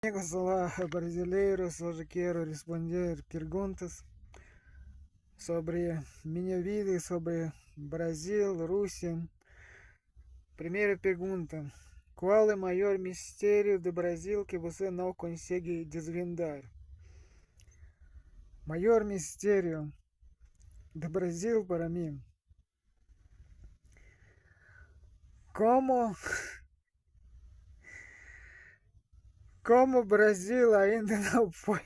Amigos, olá brasileiros, hoje quero responder perguntas sobre minha vida e sobre Brasil, Rússia. Primeira pergunta: qual é o maior mistério do Brasil que você não consegue desvendar? Maior mistério do Brasil para mim: como, como o Brasil ainda não foi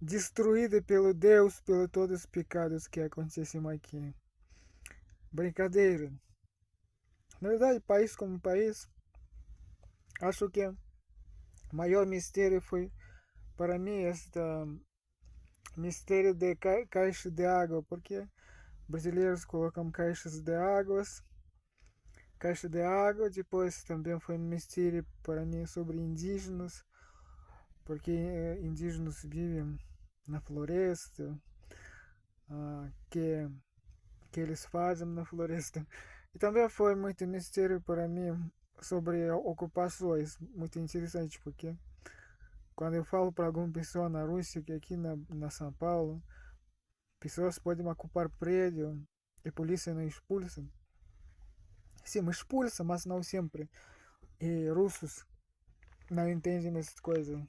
destruído pelo Deus, pelos todos os pecados que acontecem aqui. Brincadeira. Na verdade, país como país, acho que o maior mistério foi para mim este mistério de caixa de água, porque brasileiros colocam caixa de água. Depois também foi um mistério para mim sobre indígenas, porque indígenas vivem na floresta, que eles fazem na floresta. E também foi muito mistério para mim sobre ocupações, muito interessante, porque quando eu falo para alguma pessoa na Rússia que aqui na São Paulo, pessoas podem ocupar prédio e a polícia não expulsa. Sim, expulsa, mas não sempre. E russos não entendem essas coisas.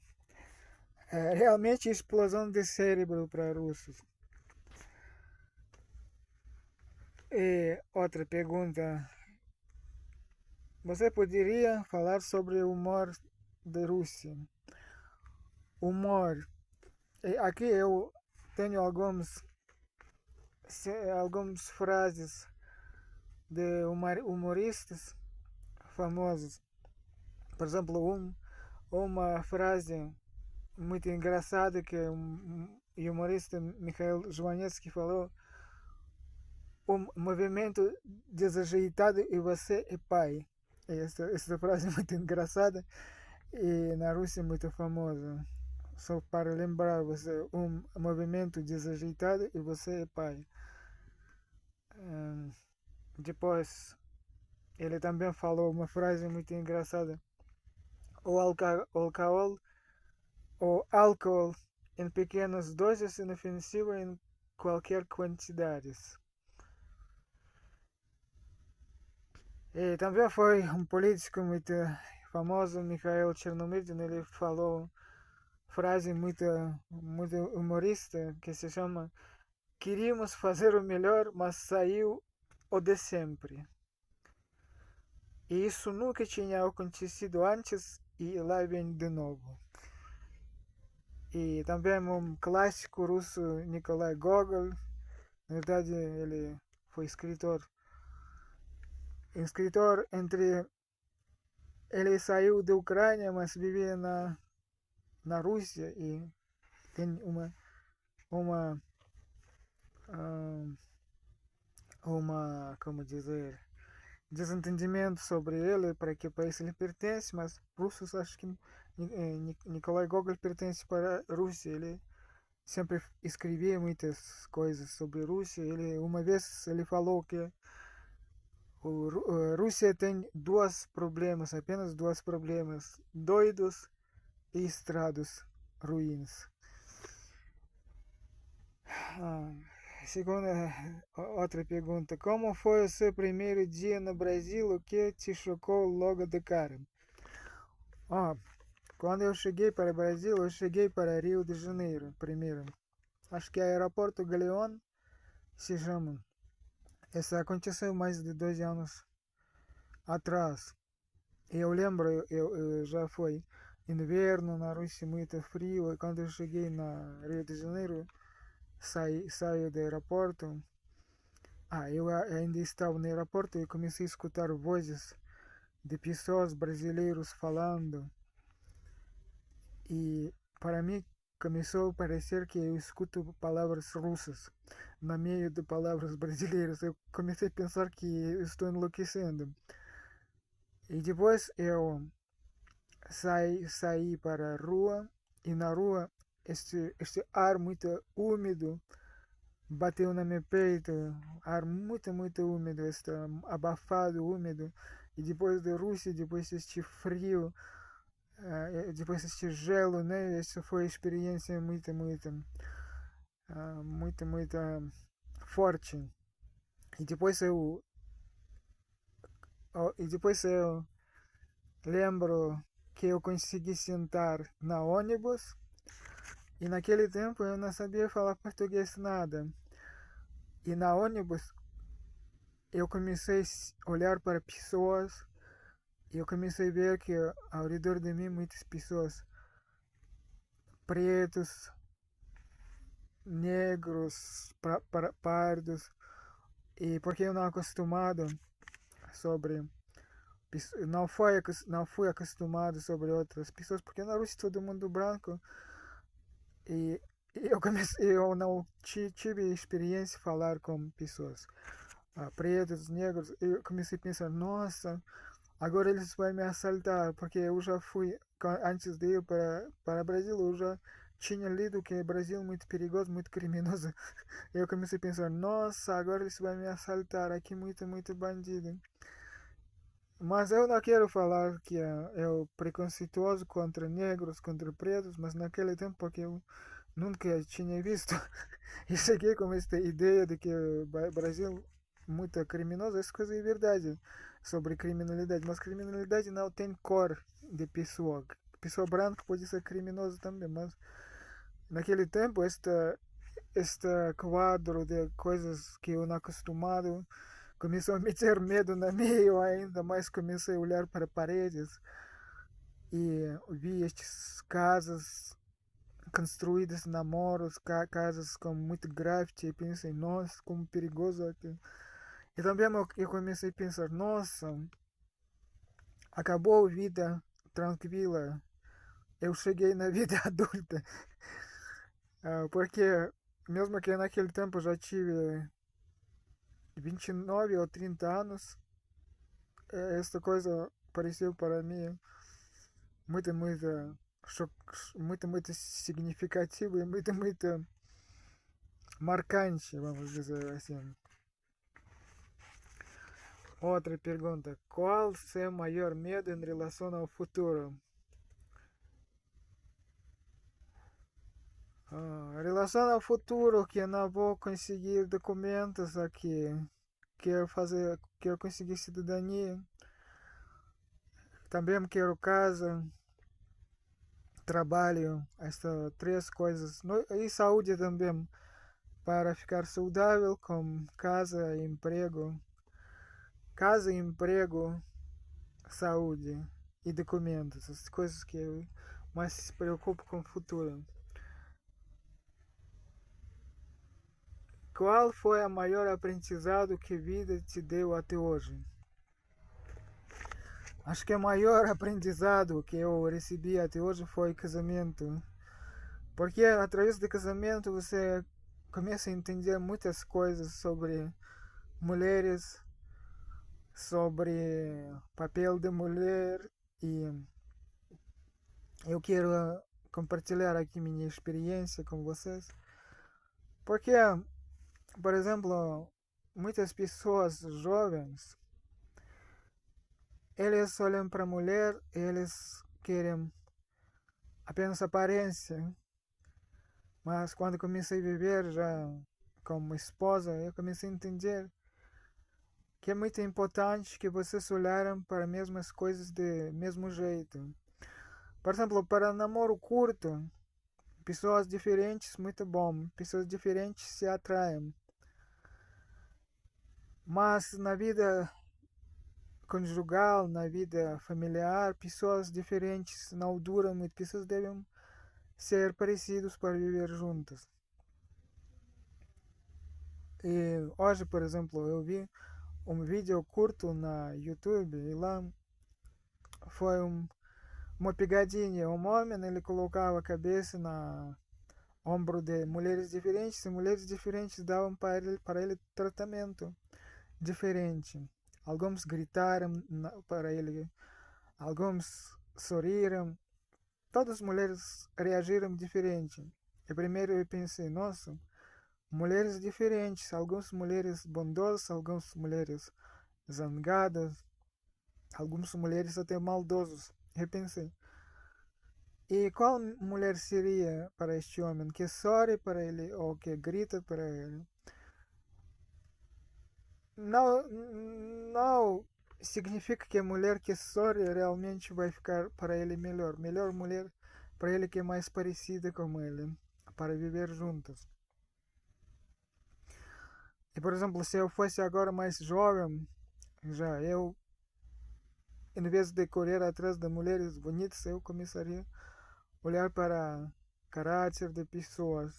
É realmente explosão de cérebro para russos. E outra pergunta. Você poderia falar sobre o humor da Rússia? Humor. E aqui eu tenho algumas frases de humoristas famosos. Por exemplo, uma frase muito engraçada que um humorista Mikhail Jwaniecki falou: um movimento desajeitado e você é pai. Essa frase é muito engraçada e na Rússia é muito famosa. Só para lembrar você, um movimento desajeitado e você é pai. Depois, ele também falou uma frase muito engraçada: o álcool em pequenas doses é inofensivo em qualquer quantidade. E também foi um político muito famoso, Mikhail Chernomyrdin. Ele falou frase muito humorista que se chama: queríamos fazer o melhor, mas saiu o de sempre. E isso nunca tinha acontecido antes e lá vem de novo. E também um clássico russo, Nikolai Gogol. Na verdade, ele foi escritor entre... Ele saiu da Ucrânia, mas vivia na Rússia e tem uma, ah, como dizer, desentendimento sobre ele, para que país ele pertence, mas russos acho que Nikolai Gogol pertence para a Rússia. Ele sempre escrevia muitas coisas sobre a Rússia. Uma vez ele falou que a Rússia tem apenas dois problemas: doidos e estrados ruins. Ah, segunda, outra pergunta: como foi o seu primeiro dia no Brasil? O que te chocou logo de cara? Ah, quando eu cheguei para o Brasil, eu cheguei para Rio de Janeiro primeiro. Acho que é aeroporto Galeão se chama. Isso aconteceu mais de 2 anos atrás. E eu lembro, eu já foi inverno na Rússia, muito frio. E quando eu cheguei na Rio de Janeiro, saio do aeroporto. Eu ainda estava no aeroporto e comecei a escutar vozes de pessoas brasileiros falando. E para mim começou a parecer que eu escuto palavras russas no meio de palavras brasileiras. Eu comecei a pensar que eu estou enlouquecendo. E depois eu saí para a rua e na rua este ar muito úmido bateu no meu peito, ar muito úmido, este abafado, úmido. E depois da Rússia, depois este frio, depois este gelo, né? Essa foi a experiência muito forte. E depois eu lembro que eu consegui sentar na ônibus e naquele tempo eu não sabia falar português nada. E na ônibus eu comecei a olhar para pessoas e eu comecei a ver que ao redor de mim muitas pessoas pretos, negros, pardos, e porque eu não acostumado sobre não fui acostumado sobre outras pessoas, porque na Rússia todo mundo branco e eu não tive experiência de falar com pessoas pretos, negros. Eu comecei a pensar, nossa, agora eles vão me assaltar, porque eu já fui, antes de ir para o Brasil, eu já tinha lido que o Brasil é muito perigoso, muito criminoso. Eu comecei a pensar, nossa, agora eles vão me assaltar, aqui muito bandido. Mas eu não quero falar que eu preconceituoso contra negros, contra pretos, mas naquele tempo, porque eu nunca tinha visto e cheguei com esta ideia de que o Brasil é muito criminoso, essa coisa é verdade sobre criminalidade, mas criminalidade não tem cor de pessoa. Pessoa branca pode ser criminosa também, mas naquele tempo este quadro de coisas que eu não acostumado começou a meter medo na mim, eu ainda mais comecei a olhar para paredes e vi estas casas construídas namoros, casas com muito graffiti, e pensei, nossa, como perigoso aqui. E também eu comecei a pensar, nossa, acabou a vida tranquila, eu cheguei na vida adulta. Porque mesmo que naquele tempo eu já tive 29 ou 30 anos, esta coisa pareceu para mim muito, cho- muito significativo e muito marcante, vamos dizer assim. Outra pergunta: qual o seu maior medo em relação ao futuro? Em relação ao futuro, que eu não vou conseguir documentos aqui, quero conseguir cidadania, também quero casa, trabalho, estas três coisas, e saúde também, para ficar saudável com casa, emprego, saúde e documentos, as coisas que eu mais se preocupo com o futuro. Qual foi o maior aprendizado que a vida te deu até hoje? Acho que o maior aprendizado que eu recebi até hoje foi casamento. Porque através do casamento você começa a entender muitas coisas sobre mulheres, sobre o papel da mulher e eu quero compartilhar aqui minha experiência com vocês. Porque, por exemplo, muitas pessoas jovens, eles olham para a mulher e eles querem apenas aparência. Mas quando comecei a viver já como esposa, eu comecei a entender que é muito importante que vocês olharem para as mesmas coisas de mesmo jeito. Por exemplo, para namoro curto, pessoas diferentes, muito bom. Pessoas diferentes se atraem. Mas na vida conjugal, na vida familiar, pessoas diferentes não duram muito. Pessoas devem ser parecidos para viver juntas. E hoje, por exemplo, eu vi um vídeo curto na YouTube e lá foi uma pegadinha. Um homem ele colocava a cabeça na ombro de mulheres diferentes e mulheres diferentes davam para ele tratamento diferente. Alguns gritaram para ele, alguns sorriram, todas as mulheres reagiram diferente. E primeiro eu pensei, nossa, mulheres diferentes, algumas mulheres bondosas, algumas mulheres zangadas, algumas mulheres até maldosas. Eu pensei, E qual mulher seria para este homem? Que sorri para ele ou que grita para ele? Não, não significa que a mulher que sorri realmente vai ficar para ele melhor. Melhor mulher para ele que é mais parecida com ele, para viver juntos. E por exemplo, se eu fosse agora mais jovem, já eu, em vez de correr atrás de mulheres bonitas, eu começaria a olhar para caráter de pessoas.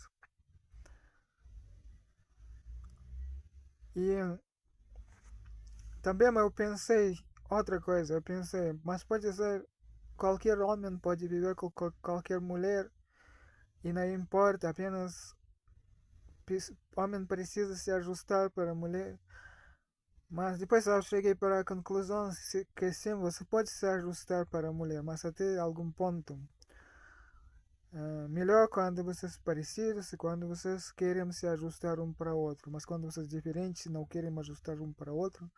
E também eu pensei outra coisa, eu pensei, mas pode ser qualquer homem pode viver com qualquer mulher e não importa, apenas homem precisa se ajustar para a mulher. Mas depois eu cheguei para a conclusão que sim, você pode se ajustar para a mulher, mas até algum ponto. Melhor quando vocês são parecidos e quando vocês querem se ajustar um para o outro, mas quando vocês são diferentes não querem ajustar um para o outro,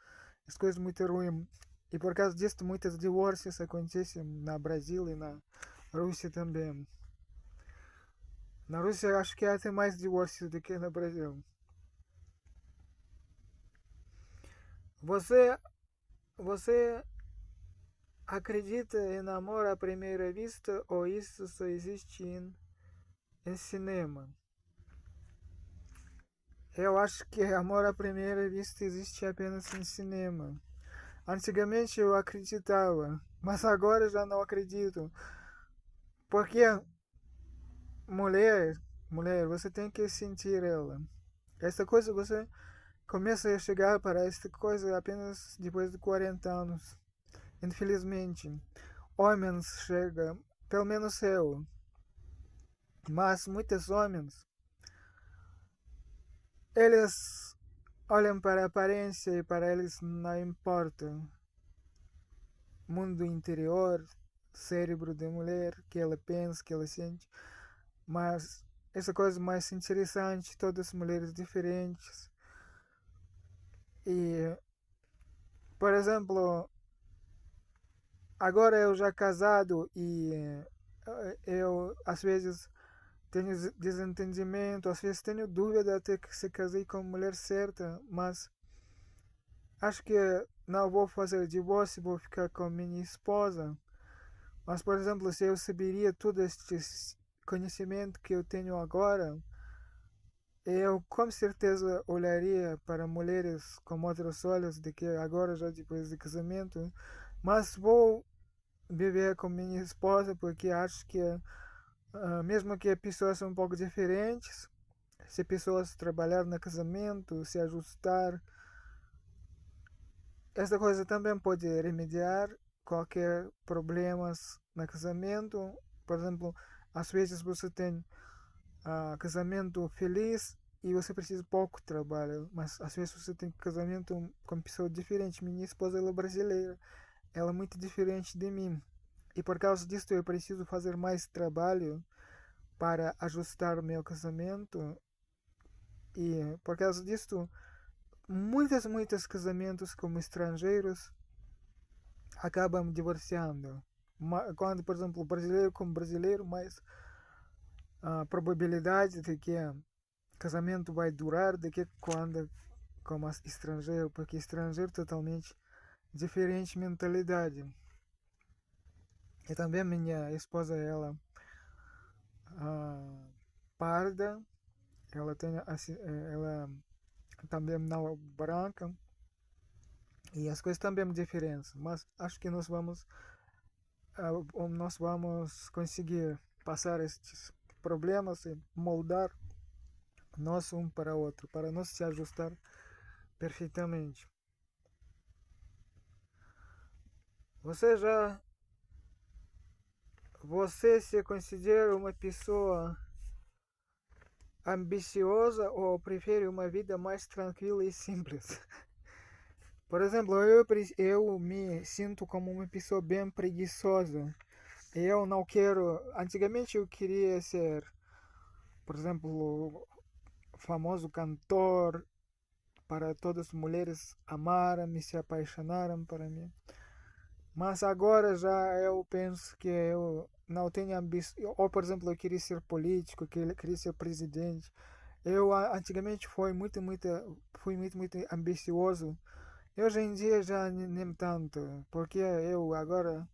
as coisas muito ruins. E por causa disso, muitos divórcios acontecem na Brasil e na Rússia também. Na Rússia acho que há até mais divórcios do que no Brasil. Você, você acredita em amor à primeira vista ou isso só existe em cinema? Eu acho que amor à primeira vista existe apenas em cinema. Antigamente eu acreditava, mas agora já não acredito. Porque mulher, mulher, você tem que sentir ela. Essa coisa você começa a chegar para esta coisa apenas depois de 40 anos. Infelizmente, homens chegam, pelo menos eu, mas muitos homens, eles olham para a aparência e para eles não importa. Mundo interior, cérebro da mulher, que ela pensa, que ela sente. Mas essa coisa mais interessante, todas as mulheres diferentes. E, por exemplo, agora eu já casado e eu às vezes tenho desentendimento, às vezes tenho dúvida até que se casei com a mulher certa, mas acho que não vou fazer divórcio, vou ficar com minha esposa. Mas, por exemplo, se eu saberia todo este conhecimento que eu tenho agora, eu com certeza olharia para mulheres com outros olhos do que agora, já depois do casamento. Mas vou viver com minha esposa porque acho que, mesmo que pessoas são um pouco diferentes, se pessoas trabalhar no casamento, se ajustar, essa coisa também pode remediar qualquer problemas no casamento. Por exemplo, às vezes você tem casamento feliz e você precisa pouco trabalho, mas às vezes você tem casamento com pessoa diferente. Minha esposa ela é brasileira, ela é muito diferente de mim. E por causa disso eu preciso fazer mais trabalho para ajustar o meu casamento. E por causa disso, muitos casamentos como estrangeiros acabam divorciando. Quando, por exemplo, brasileiro com brasileiro, mais a probabilidade de que casamento vai durar do que quando como estrangeiro, porque estrangeiro totalmente diferente mentalidade. E também minha esposa, ela ah, parda, ela tem ela também não é branca e as coisas também diferentes, mas acho que nós vamos conseguir passar estes problemas e moldar nós um para o outro, para nós se ajustar perfeitamente. Você já Você se considera uma pessoa ambiciosa ou prefere uma vida mais tranquila e simples? Por exemplo, eu me sinto como uma pessoa bem preguiçosa. Eu não quero. Antigamente eu queria ser, por exemplo, famoso cantor para todas as mulheres amarem e se apaixonarem por mim. Mas agora já eu penso que eu não tenho ambição, ou por exemplo, eu queria ser político, queria ser presidente. Eu antigamente fui muito ambicioso. E hoje em dia já nem tanto, porque eu agora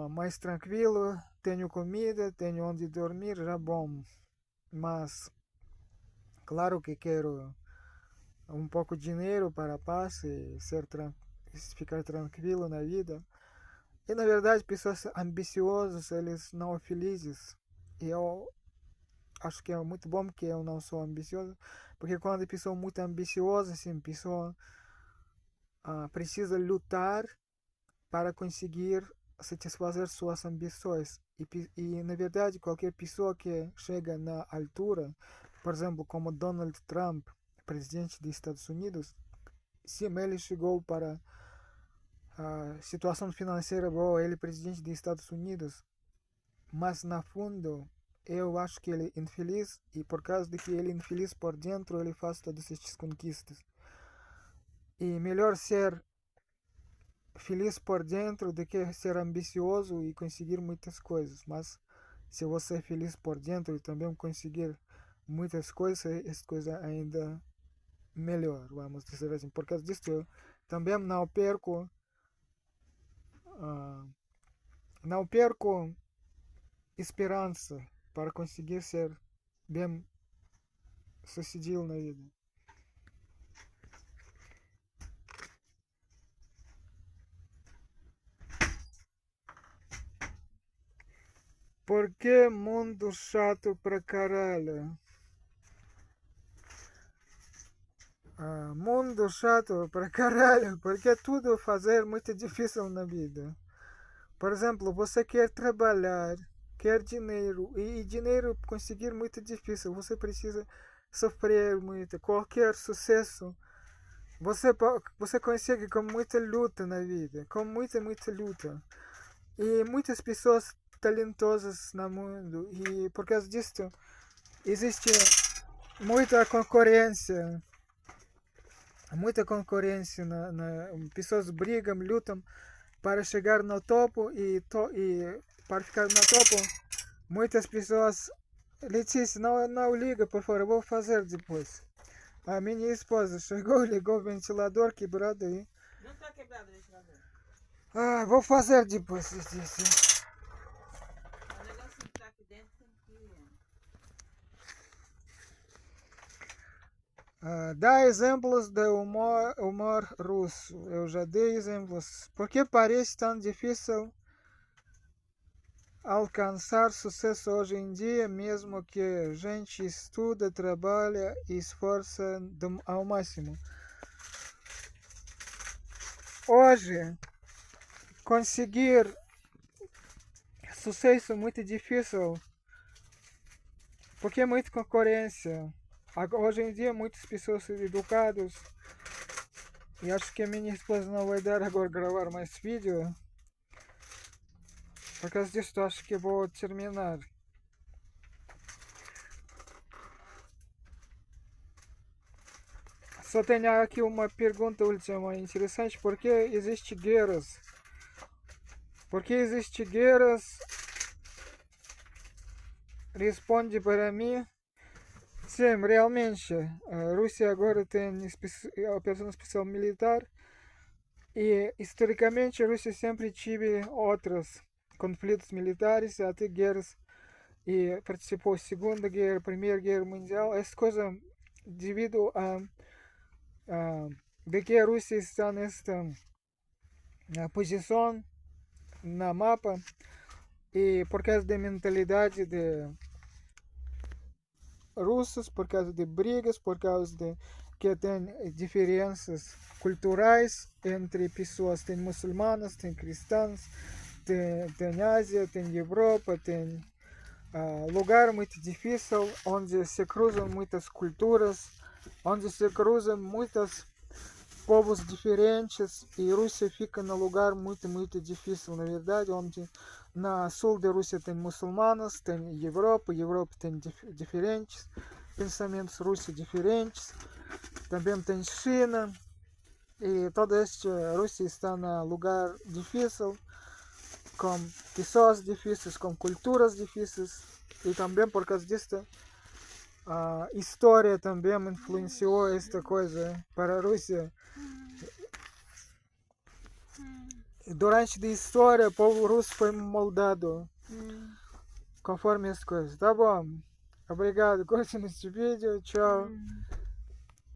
mais tranquilo, tenho comida, tenho onde dormir, já bom. Mas claro que quero um pouco de dinheiro para a paz e ficar tranquilo na vida. E na verdade, pessoas ambiciosas, eles não são felizes. E eu acho que é muito bom que eu não sou ambicioso, porque quando a pessoa é muito ambiciosa, assim, a pessoa precisa lutar para conseguir satisfazer suas ambições. E na verdade, qualquer pessoa que chega na altura, por exemplo, como Donald Trump, presidente dos Estados Unidos, sim, ele chegou para a situação financeira boa, ele é presidente dos Estados Unidos, mas na fundo eu acho que ele é infeliz e por causa de que ele é infeliz por dentro ele faz todas estas conquistas. E melhor ser feliz por dentro do que ser ambicioso e conseguir muitas coisas. Mas se você é feliz por dentro e também conseguir muitas coisas, essa coisa ainda melhor, vamos dizer assim. Por causa disso eu também ah, não perco esperança para conseguir ser bem sucedido na vida. Por que mundo chato pra caralho? Mundo chato pra caralho, porque tudo fazer muito difícil na vida. Por exemplo, você quer trabalhar, quer dinheiro, e dinheiro conseguir muito difícil. Você precisa sofrer muito. Qualquer sucesso, você consegue com muita luta na vida, com muita luta. E muitas pessoas talentosas no mundo, e por causa disso existe muita concorrência. Muita concorrência, pessoas brigam, lutam para chegar no topo e para ficar no topo, muitas pessoas. Letícia, não liga, por favor, eu vou fazer depois. A minha esposa chegou, ligou o ventilador quebrado aí. Não está quebrado o ventilador. Vou fazer depois, Letícia. O negócio que está aqui dentro tem que. Dá exemplos de humor russo. Eu já dei exemplos. Por que parece tão difícil alcançar sucesso hoje em dia, mesmo que a gente estuda, trabalha e esforça ao máximo? Hoje, conseguir sucesso é muito difícil, porque é muita concorrência. Hoje em dia, muitas pessoas são educadas, e acho que a minha esposa não vai dar agora gravar mais vídeo. Por causa disso, acho que vou terminar. Só tenho aqui uma pergunta última interessante. Por que existem guerras? Por que existem guerras? Responde para mim. Sim, realmente, a Rússia agora tem a operação especial militar e historicamente a Rússia sempre teve outros conflitos militares, até guerras, e participou da Segunda Guerra, Primeira Guerra Mundial. Essa coisa devido de que a Rússia está nesta posição na mapa e por causa da mentalidade de russos, por causa de brigas, por causa de que tem diferenças culturais entre pessoas, tem muçulmanas, tem cristãos, tem Ásia, tem Europa, tem lugar muito difícil onde se cruzam muitas culturas, onde se cruzam muitos povos diferentes e Rússia fica num lugar muito difícil, na verdade, onde na sul da Rússia tem muçulmanos, tem Europa tem diferentes pensamentos russos diferentes, também tem China e toda esta Rússia está num lugar difícil com pessoas difíceis, com culturas difíceis, e também por causa disso a história também influenciou esta coisa para a Rússia. Durante a história, o povo russo foi moldado conforme as coisas. Tá bom. Obrigado. Curte neste vídeo. Tchau.